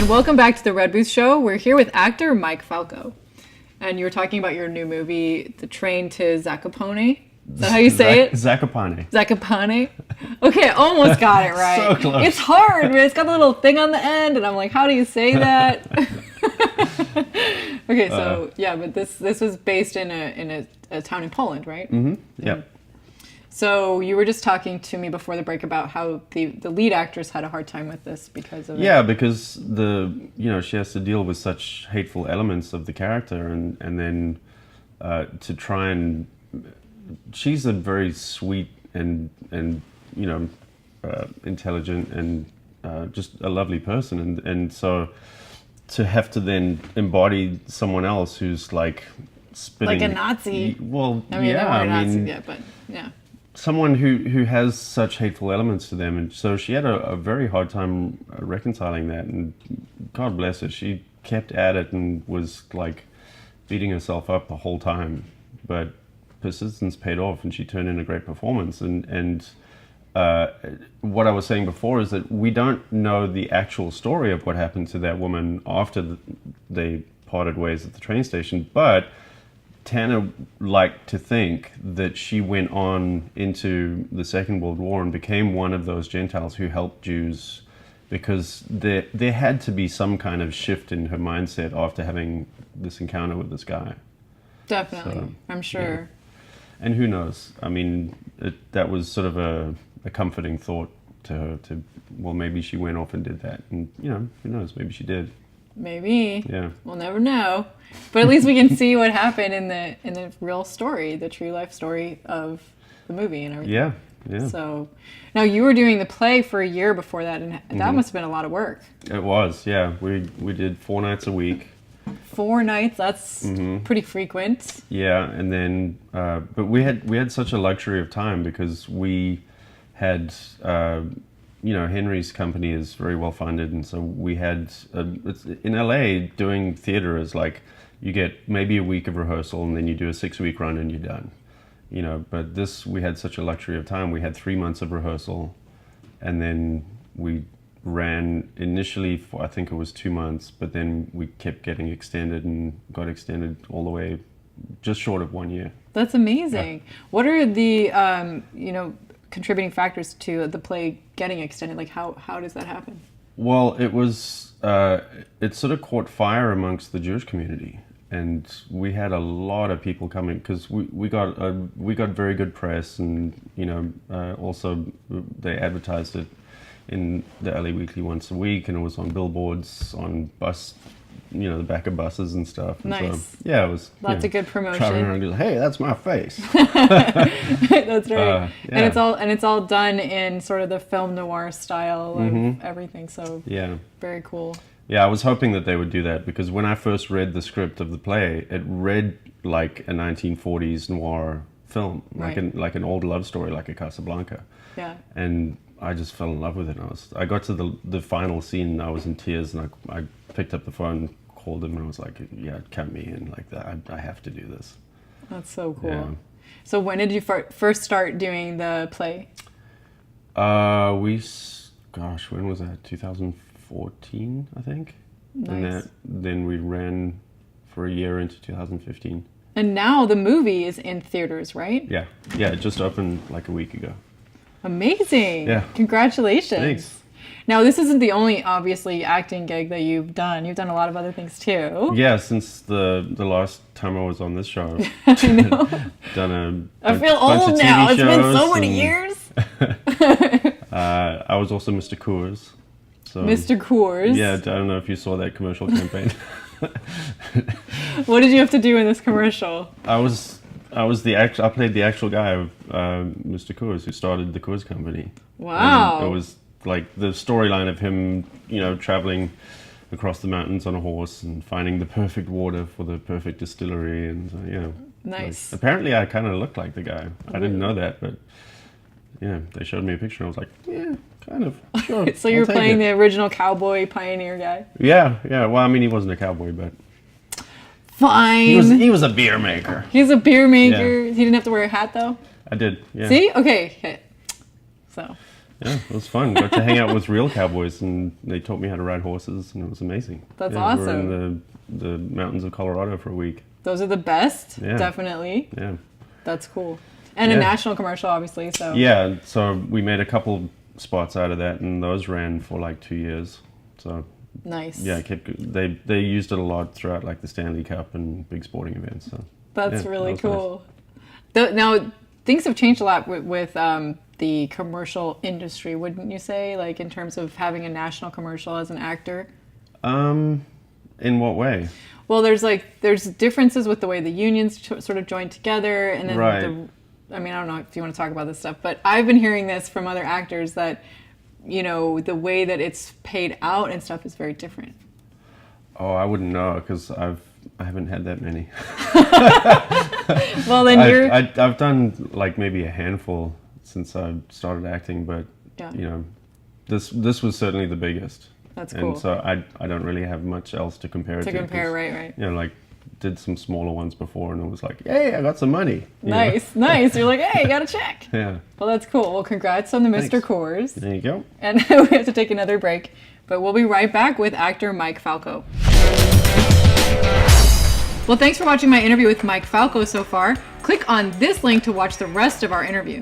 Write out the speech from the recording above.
And welcome back to the Red Booth Show. We're here with actor Mike Falkow. And you were talking about your new movie, The Train to Zakopané. Is that how you say it? Zakopané. Zakopané? Okay, almost got it right. So close. It's hard, but it's got a little thing on the end, and I'm like, how do you say that? Okay, so but this was based in a town in Poland, right? Mm-hmm. Yep. So you were just talking to me before the break about how the lead actress had a hard time with this because of Yeah, because she has to deal with such hateful elements of the character, and then to try and she's a very sweet and intelligent and just a lovely person, and so to have to then embody someone else who's like spitting like a Nazi. Well, I mean, they weren't Nazis yet, but yeah. Someone who has such hateful elements to them, and so she had a very hard time reconciling that, and God bless her, she kept at it and was like beating herself up the whole time, but persistence paid off and she turned in a great performance. And what I was saying before is that we don't know the actual story of what happened to that woman after they parted ways at the train station, but Tanna liked to think that she went on into the Second World War and became one of those Gentiles who helped Jews, because there had to be some kind of shift in her mindset after having this encounter with this guy. Definitely, So, I'm sure. Yeah. And who knows? I mean, that was sort of a comforting thought to her. Well, maybe she went off and did that, and who knows? Maybe she did. Maybe. Yeah. We'll never know. But at least we can see what happened in the real story, the true life story of the movie and everything. Yeah. Yeah. So now you were doing the play for a year before that, and that must have been a lot of work. It was. Yeah. We did 4 nights a week. 4 nights, that's pretty frequent. Yeah, and then but we had such a luxury of time because we had Henry's company is very well funded, and so we had in LA doing theater is like you get maybe a week of rehearsal and then you do a 6-week run and you're done. But this, we had such a luxury of time. We had 3 months of rehearsal, and then we ran initially for, I think it was 2 months, but then we kept getting extended and got extended all the way just short of 1 year. That's amazing. Yeah. What are the contributing factors to the play getting extended? Like how does that happen? Well, it was it sort of caught fire amongst the Jewish community, and we had a lot of people coming because we got very good press, and also they advertised it in the LA Weekly once a week, and it was on billboards, on bus, the back of buses and stuff. And nice. So, yeah, it was lots of good promotion. Driving around and go, hey, that's my face. That's right. Yeah. And it's all done in sort of the film noir style of everything. So yeah, very cool. Yeah, I was hoping that they would do that, because when I first read the script of the play, it read like a 1940s noir film, like an old love story, like a Casablanca. Yeah. And I just fell in love with it. I got to the final scene and I was in tears, and I picked up the phone, called him, and I was like, yeah, count me in, like that. I have to do this. That's so cool. Yeah. So when did you first start doing the play? When was that? 2014, I think. Nice. And then we ran for a year into 2015. And now the movie is in theaters, right? Yeah. Yeah, it just opened like a week ago. Amazing. Yeah. Congratulations. Thanks. Now, this isn't the only, obviously, acting gig that you've done. You've done a lot of other things, too. Yeah, since the last time I was on this show. I know. I feel old now. It's been so many years. I was also Mr. Coors. So, Mr. Coors? Yeah, I don't know if you saw that commercial campaign. What did you have to do in this commercial? I played the actual guy of Mr. Coors, who started the Coors Company. Wow. And it was like the storyline of him, traveling across the mountains on a horse and finding the perfect water for the perfect distillery, and Nice. Like, apparently, I kind of looked like the guy. I didn't know that, but yeah, they showed me a picture, and I was like, yeah, kind of. Sure. So you were playing the original cowboy pioneer guy. Yeah. Well, I mean, he wasn't a cowboy, but fine. He was a beer maker. He's a beer maker. Yeah. He didn't have to wear a hat, though. I did. Yeah. See? Okay. So. Yeah, it was fun. Got to hang out with real cowboys, and they taught me how to ride horses, and it was amazing. That's yeah, We were awesome. in the mountains of Colorado for a week. Those are the best, Yeah. definitely. Yeah. That's cool. And a Yeah. national commercial, obviously. So Yeah, so we made a couple spots out of that, and those ran for like 2 years. So nice. yeah, they used it a lot throughout like the Stanley Cup and big sporting events. So That's yeah, really that was cool. Now, things have changed a lot with the commercial industry, wouldn't you say? Like in terms of having a national commercial as an actor. In what way? Well, there's differences with the way the unions sort of joined together, and then Right. I mean, I don't know if you want to talk about this stuff, but I've been hearing this from other actors that, you know, the way that it's paid out and stuff is very different. Oh, I wouldn't know because I haven't had that many. Well, then I've done like maybe a handful since I started acting, but Yeah. you know, this was certainly the biggest. That's cool. And so I don't really have much else to compare it to. to compare, 'cause, right. You know, like did some smaller ones before, and it was like, hey, I got some money. you know? Nice. You're like, hey, got a check. Yeah. Well, that's cool. Well, congrats on the Mr. Thanks. Coors. There you go. And we have to take another break, but we'll be right back with actor Mike Falkow. Well, thanks for watching my interview with Mike Falkow so far. Click on this link to watch the rest of our interview.